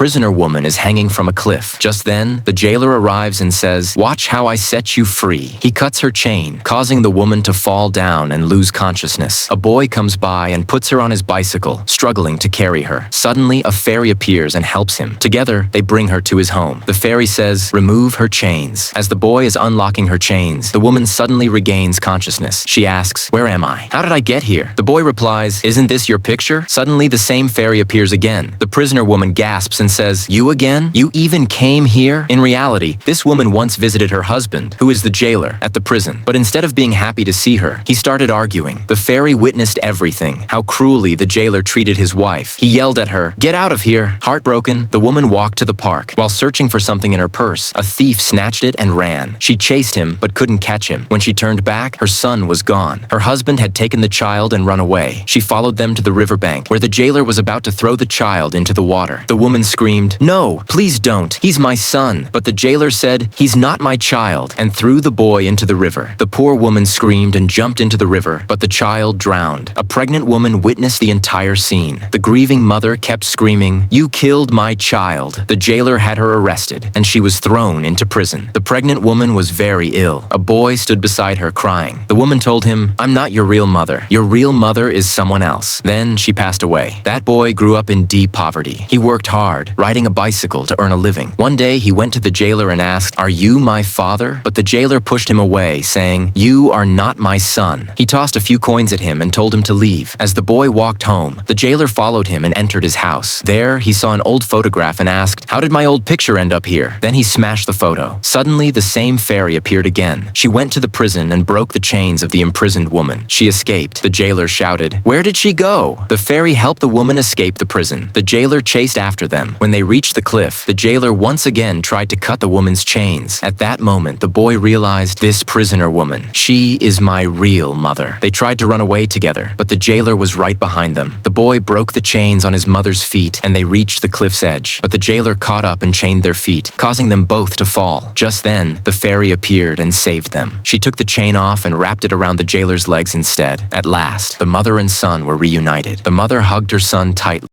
prisoner woman is hanging from a cliff. Just then, the jailer arrives and says, "Watch how I set you free." He cuts her chain, causing the woman to fall down and lose consciousness. A boy comes by and puts her on his bicycle, struggling to carry her. Suddenly, a fairy appears and helps him. Together, they bring her to his home. The fairy says, "Remove her chains." As the boy is unlocking her chains, the woman suddenly regains consciousness. She asks, "Where am I? How did I get here?" The boy replies, "Isn't this your picture?" Suddenly, the same fairy appears again. The prisoner woman gasps and says, "You again? You even came here?" In reality, this woman once visited her husband, who is the jailer, at the prison. But instead of being happy to see her, he started arguing. The fairy witnessed everything, how cruelly the jailer treated his wife. He yelled at her, "Get out of here!" Heartbroken, the woman walked to the park. While searching for something in her purse, a thief snatched it and ran. She chased him, but couldn't catch him. When she turned back, her son was gone. Her husband had taken the child and run away. She followed them to the riverbank, where the jailer was about to throw the child into the water. The woman screamed, "No, please don't. He's my son." But the jailer said, "He's not my child," and threw the boy into the river. The poor woman screamed and jumped into the river, but the child drowned. A pregnant woman witnessed the entire scene. The grieving mother kept screaming, "You killed my child." The jailer had her arrested, and she was thrown into prison. The pregnant woman was very ill. A boy stood beside her crying. The woman told him, "I'm not your real mother. Your real mother is someone else." Then she passed away. That boy grew up in deep poverty. He worked hard, riding a bicycle to earn a living. One day, he went to the jailer and asked, "Are you my father?" But the jailer pushed him away, saying, "You are not my son." He tossed a few coins at him and told him to leave. As the boy walked home, the jailer followed him and entered his house. There, he saw an old photograph and asked, "How did my old picture end up here?" Then he smashed the photo. Suddenly, the same fairy appeared again. She went to the prison and broke the chains of the imprisoned woman. She escaped. The jailer shouted, "Where did she go?" The fairy helped the woman escape the prison. The jailer chased after them. When they reached the cliff, the jailer once again tried to cut the woman's chains. At that moment, the boy realized, "This prisoner woman, she is my real mother." They tried to run away together, but the jailer was right behind them. The boy broke the chains on his mother's feet, and they reached the cliff's edge. But the jailer caught up and chained their feet, causing them both to fall. Just then, the fairy appeared and saved them. She took the chain off and wrapped it around the jailer's legs instead. At last, the mother and son were reunited. The mother hugged her son tightly.